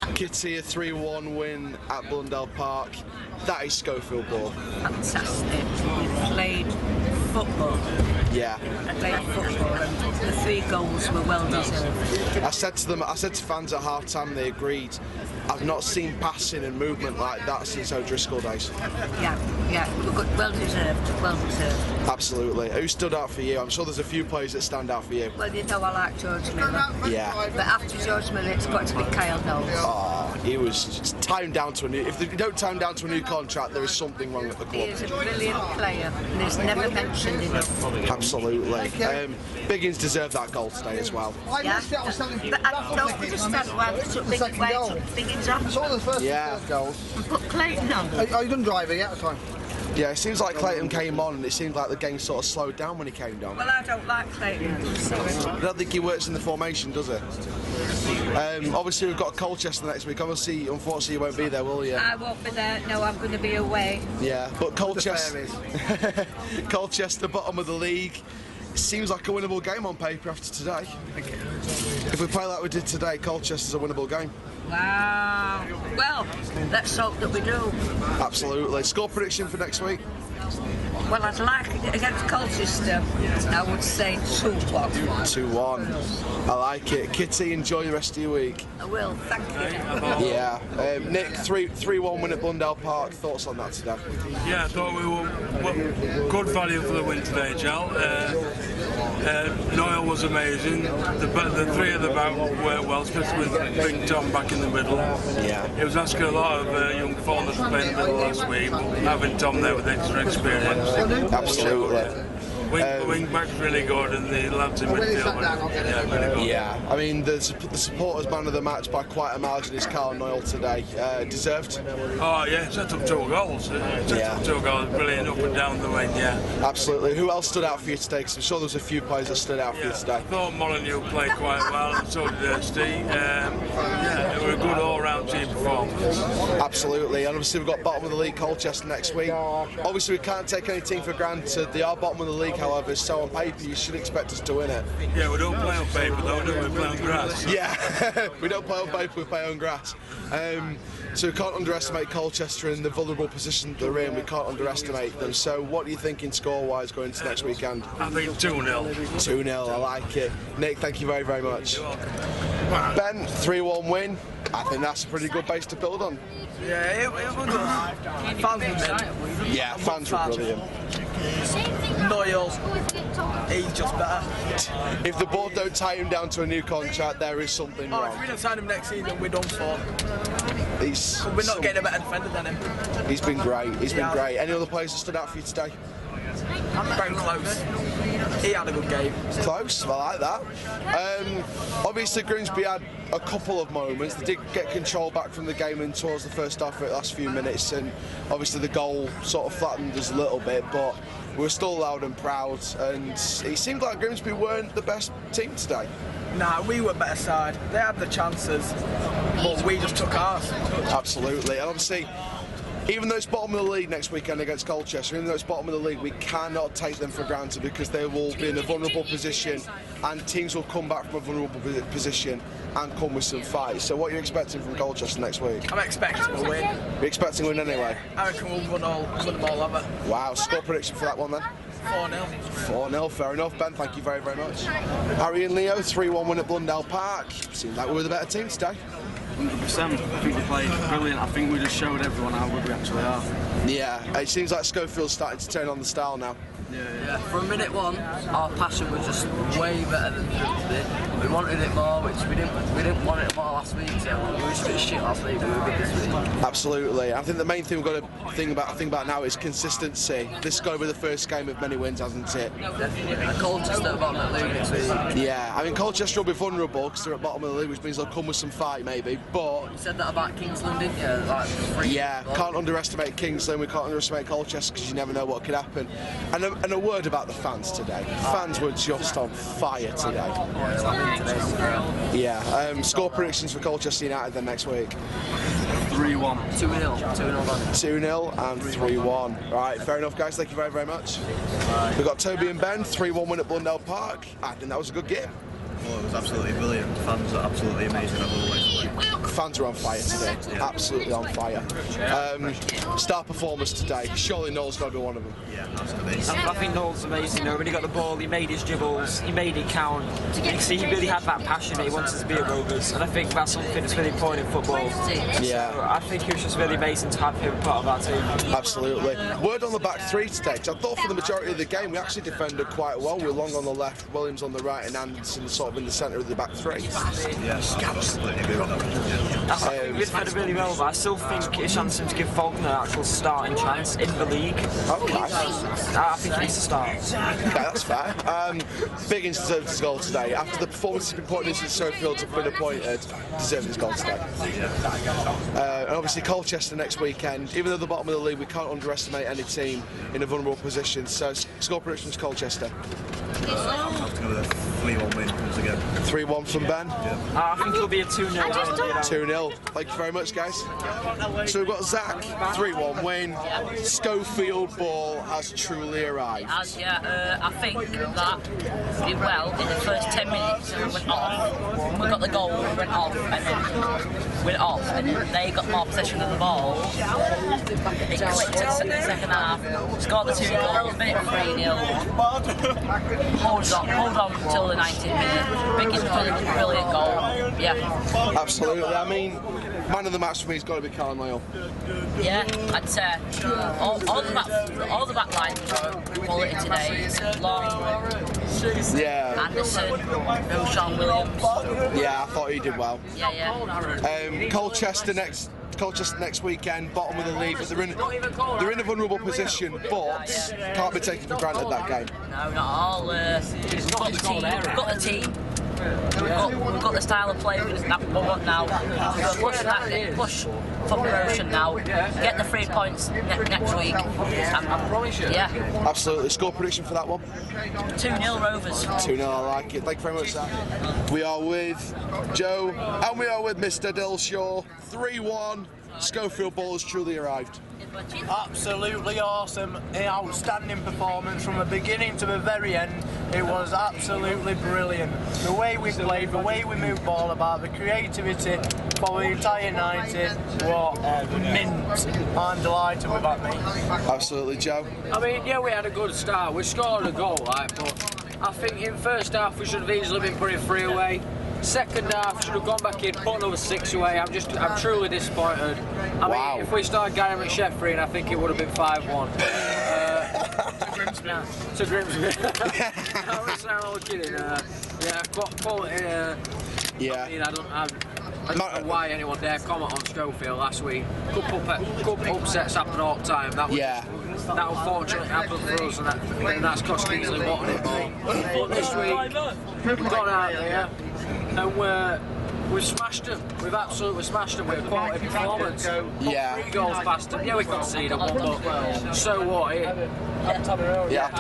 Kitty, a 3-1 win at Blundell Park. That is Schofield ball. Fantastic. We played football. Yeah. Played football, and the 3 goals were well deserved. I said to fans at half time, they agreed. I've not seen passing and movement like that since O'Driscoll days. Yeah, well deserved, well deserved. Absolutely. Who stood out for you? I'm sure there's a few players that stand out for you. Well, you know I like George Miller. Yeah. But after George Miller, it's got to be Kyle Knowles. Oh, he was timed down to a new. If you don't time down to a new contract, there is something wrong at the club. He is a brilliant player, and he's never mentioned enough. Absolutely. Biggins deserved that goal today as well. Yeah. But I don't understand why they took Biggins off. Yeah. And put Clayton on. Are you done driving yet at the time? Yeah, it seems like Clayton came on and it seemed like the game sort of slowed down when he came down. Well, I don't like Clayton. I don't think he works in the formation, does it? Obviously, we've got Colchester next week. Obviously, unfortunately, you won't be there, will you? I won't be there. No, I'm going to be away. Yeah, but Colchester, Colchester, bottom of the league. It seems like a winnable game on paper after today. If we play like we did today, Colchester's a winnable game. Wow. Well, let's hope that we do. Absolutely. Score prediction for next week? Well, I'd like it against Colchester. I would say 2-1. 2-1. I like it. Kitty, enjoy the rest of your week. I will, thank you. Yeah. Nick, 3-1 win at Blundell Park. Thoughts on that today? Yeah, I thought we were good value for the win today, Chall. Noel was amazing. The 3 at the back worked well, especially with Big Tom back in the middle. Yeah. It was asking a lot of young foreigners to play in the middle last week, having Tom there with extra experience. Absolutely. Wing back's really good, and the lads in midfield really good. Yeah, I mean, the supporters man of the match by quite a margin is Carl Noel today. Deserved? Oh yeah, set up 2 goals. Brilliant up and down the wing, yeah. Absolutely. Who else stood out for you today? Because I'm sure there was a few players that stood out for you today. I thought Molyneux played quite well, and so did Steve. It was a good all-round team performance. Absolutely, and obviously we've got bottom of the league Colchester next week. Obviously we can't take any team for granted. They are bottom of the league, however, so on paper you should expect us to win it. Yeah, we don't play on paper though, we play on grass. So. Yeah, we don't play on paper, we play on grass. So we can't underestimate Colchester in the vulnerable position that they're in. We can't underestimate them. So what are you thinking score-wise going into next weekend? I think 2-0. 2-0, I like it. Nick, thank you very, very much. Ben, 3-1 win. I think that's a pretty good base to build on. Yeah, it was good. Fans were good. Yeah, fans were brilliant. Noel, he's just better. If the board don't tie him down to a new contract, there is something wrong. If we don't sign him next season, we're done for. We're not getting a better defender than him. He's been great. He's been great. Any other players that stood out for you today? Very close. He had a good game. Close, I like that. Obviously Grimsby had a couple of moments. They did get control back from the game and towards the first half for the last few minutes, and obviously the goal sort of flattened us a little bit, but we were still loud and proud, and it seemed like Grimsby weren't the best team today. Nah, we were better side. They had the chances, but we just took ours. Absolutely, and obviously even though it's bottom of the league next weekend against Colchester, even though it's bottom of the league, we cannot take them for granted because they will be in a vulnerable position and teams will come back from a vulnerable position and come with some fight. So what are you expecting from Colchester next week? I'm expecting a win. You're expecting a win anyway? I reckon we'll win them all over. Wow, score prediction for that one then? 4-0. 4-0, fair enough. Ben, thank you very, very much. Harry and Leo, 3-1 win at Blundell Park. Seemed like we were the better team today. 100%. I think we played brilliant. I think we just showed everyone how good we actually are. Yeah, it seems like Schofield's starting to turn on the style now. Yeah. From minute one, our passion was just way better than yesterday. We wanted it more, which we didn't want it more last week. So we were just a bit shit last week, but we were good this week. Absolutely. I think the main thing we've got to think about now is consistency. This has got to be the first game of many wins, hasn't it? Definitely. Colchester are bottom of the league next week. Yeah, I mean Colchester will be vulnerable because they're at bottom of the league, which means they'll come with some fight maybe. But you said that about Kingsland, didn't you? Like, yeah, can't underestimate Kingsland. We can't underestimate Colchester because you never know what could happen. And a word about the fans today. Fans were just on fire today. Yeah. Score predictions for Colchester United then next week. 3-1. 2-0. 2-0 and 3-1. Right, fair enough, guys. Thank you very, very much. We've got Toby and Ben, 3-1 win at Blundell Park. I think that was a good game. Well, it was absolutely brilliant. The fans are absolutely amazing as always. fans are on fire today, absolutely on fire. Star performers today, surely Noel's got to be one of them. Yeah, absolutely. I think Noel's amazing though. When he got the ball, he made his dribbles, he made it count. You can see he really had that passion that he wanted to be at Rovers, and I think that's something that's really important in football. Yeah. So I think it was just really amazing to have him part of our team. Absolutely. Word on the back three today, because I thought for the majority of the game we actually defended quite well. We're Long on the left, Williams on the right, and Anderson sort of in the centre of the back three. Yes, absolutely agree on that. We defended really well, but I still think it's chance him to give Faulkner an actual starting chance in the league. Okay. I think he needs to start. Okay, that's fair. Biggins deserves his goal today. After the performance he's been putting into Sheffield have been appointed, deserves his goal today. And obviously Colchester next weekend. Even though the bottom of the league, we can't underestimate any team in a vulnerable position. So score predictions Colchester. I'm have to go with a 3-1 win once again. 3-1 from Ben. I think it'll be a 2-0 win. 2-0. Thank you very much, guys. So we've got Zach, 3-1 win. Schofield ball has truly arrived. I think that we did well in the first 10 minutes. We went off. We got the goal. We went off, and then they got more possession of the ball. It clicked in the second half. Scored the 2 goals. Made it 3-0. Hold on until the 90th minute. Biggest brilliant goal. Yeah. Absolutely. I mean, man of the match for me has got to be Carlisle. Yeah, I'd say all the back lines were quality today. Long, Anderson, no Sean Williams. Yeah, I thought he did well. Yeah. Colchester next weekend, bottom of the league, but they're in a vulnerable position, but can't be taken for granted that game. No, not all. We've got the team. We've got the style of play that we want now. We'll push for promotion now. Get the 3 points next week. Yeah. Absolutely. Score prediction for that one? 2-0 Rovers. 2-0, I like it. Thank you very much, Zach. We are with Joe and we are with Mr. Dilshaw. 3-1. Schofield ball has truly arrived. Absolutely awesome, an outstanding performance from the beginning to the very end. It was absolutely brilliant. The way we played, the way we moved ball about, the creativity for the entire 90, what mint. I'm delighted with that, mate. Absolutely, Joe. I mean, yeah, we had a good start. We scored a goal, but I think in first half we should have easily been putting 3 away. Second half should have gone back in, put another 6 away. I'm truly disappointed. I mean, if we started Gary McSheffrey, I think it would have been 5-1. To Grimsby. I'm only kidding. Quality. Yeah. I mean, I don't know why anyone dare comment on Schofield last week. Couple upsets happen all the time. That unfortunately happened for us, and that's cost Kingsley wanting it more. But this week, we've gone out there and we've smashed them. We've absolutely smashed them with a quality performance. 3 goals past them. Yeah, we conceded one, but so what?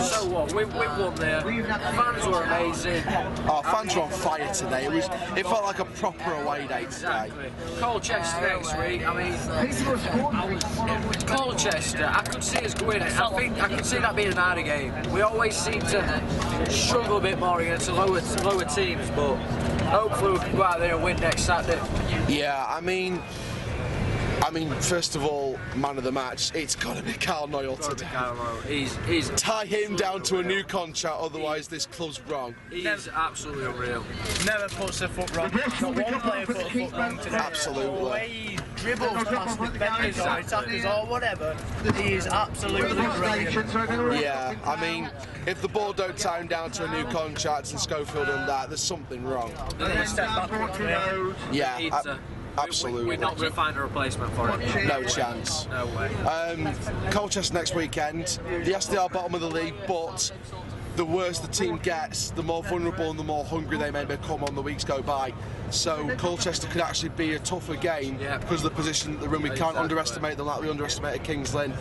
So what? We won there. Fans were amazing. Oh, fans were on fire today. It felt like a proper away day today. Exactly. Colchester next week. I mean, Colchester. I could see us going. I could see that being an harder game. We always seem to struggle a bit more against the lower teams, but hopefully we can go out there and win next Saturday. Yeah, I mean, first of all, man of the match, it's got to be Carl Noyle today. He's tie him down to a new contract, otherwise this club's wrong. He's absolutely unreal. Never puts a foot wrong. Not one player put a foot wrong today. Absolutely. The way he dribbles past defenders or attackers or whatever, he is absolutely brilliant. Yeah, I mean, if the ball don't tie him down to a new contract and Schofield on that, there's something wrong. Yeah. Absolutely. We're not going to find a replacement for him. No chance. No way. Colchester next weekend. Yes, they are bottom of the league, but the worse the team gets, the more vulnerable and the more hungry they may become on the weeks go by. So Colchester could actually be a tougher game because of the position that they're in. We can't underestimate them like we underestimated Kings Lynn.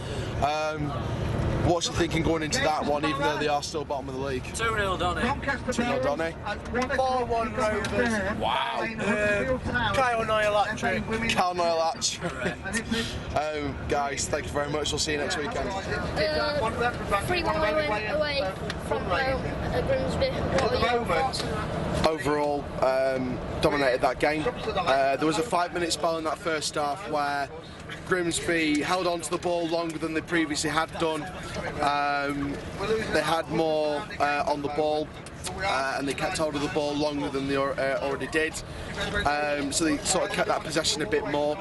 What's your thinking going into that one, even though they are still bottom of the league? 2-0 Donny. 2-0 Donny. 4-1 Rovers. Wow. Kyle Noyle hat-trick. Kyle Noyle hat-trick. Guys, thank you very much. We'll see you next weekend. 3-1 away from home at Grimsby. What are your thoughts on that? Overall, dominated that game. There was a 5-minute spell in that first half where Grimsby held on to the ball longer than they previously had done. They had more on the ball. And they kept hold of the ball longer than they already did. So they sort of kept that possession a bit more.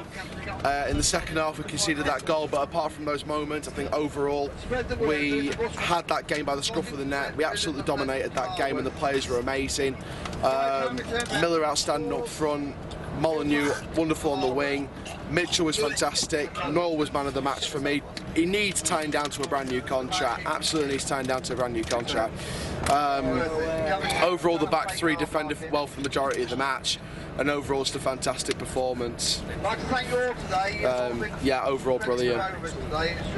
In the second half we conceded that goal, but apart from those moments, I think overall we had that game by the scruff of the neck. We absolutely dominated that game and the players were amazing. Miller outstanding up front, Molyneux wonderful on the wing, Mitchell was fantastic, Noel was man of the match for me. He needs tying down to a brand new contract, absolutely needs tying down to a brand new contract. Overall the back three defended well for the majority of the match, and overall it's a fantastic performance. Yeah, overall brilliant.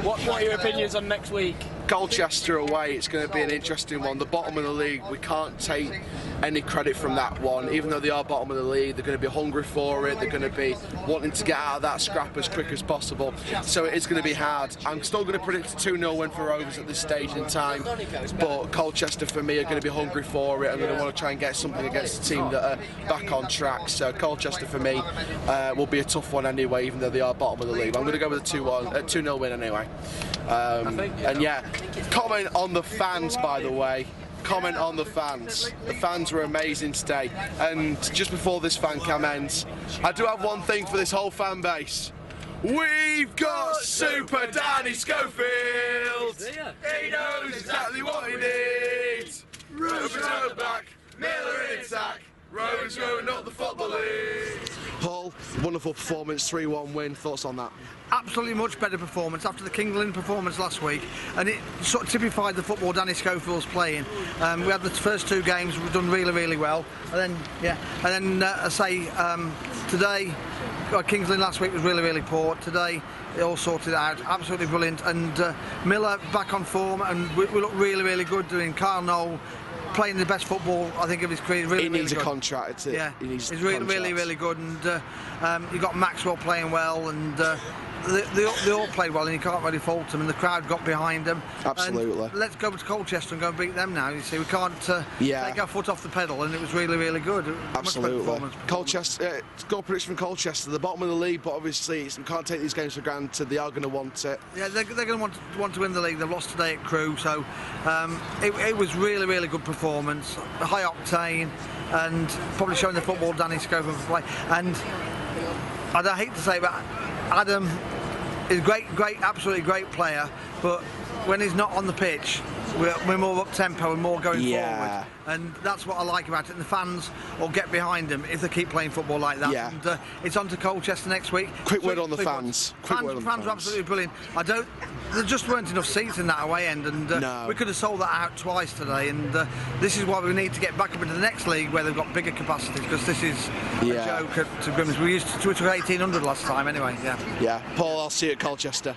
What are your opinions on next week? Colchester away, it's going to be an interesting one. The bottom of the league, we can't take any credit from that one. Even though they are bottom of the league, they're going to be hungry for it, they're going to be wanting to get out of that scrap as quick as possible. So it is going to be hard. I'm still going to predict a 2-0 win for Rovers at this stage in time, but Colchester for me are going to be hungry for it. I'm going to want to try and get something against the team that are back on track. So Colchester for me will be a tough one anyway, even though they are bottom of the league. I'm going to go with a 2-0 win anyway. And yeah, comment on the fans, by the way. Comment on the fans. The fans were amazing today. And just before this fan cam ends, I do have one thing for this whole fan base. We've got Super Danny Schofield. He knows exactly what he needs. Rovers are back, Miller in attack. Rovers going up the Football League. Paul, wonderful performance, 3-1 win. Thoughts on that? Absolutely much better performance after the King Lynn performance last week, and it sort of typified the football Danny Schofield's playing. We had the first two games, we've done really well, and then I say today, Kings Lynn last week was really poor. Today it all sorted out, absolutely brilliant, and Miller back on form, and we look really good doing. Kyle Noel playing the best football I think of his career. He needs good. a contract. Yeah, he's really good, and you got Maxwell playing well, and they all played well, and you can't really fault them, and the crowd got behind them. Absolutely. And let's go to Colchester and go and beat them now. You see, we can't take our foot off the pedal, and it was really good. Absolutely. Colchester, goal prediction from Colchester, the bottom of the league, but obviously we can't take these games for granted. They are going to want it. Yeah, they're going to want to win the league. They've lost today at Crewe, so it was really good performance, high octane, and probably showing the football Danny Schofield play. And I hate to say it, but Adam is great, absolutely great player, but when he's not on the pitch, we're more up tempo and more going forward, and that's what I like about it. And the fans will get behind him if they keep playing football like that. Yeah. And it's on to Colchester next week. Quick word on the fans. Fans are absolutely brilliant. There just weren't enough seats in that away end, and we could have sold that out twice today. And this is why we need to get back up into the next league where they've got bigger capacities, because this is a joke to Grimsby. We took 1,800 last time anyway. Yeah. Paul, I'll see you at Colchester.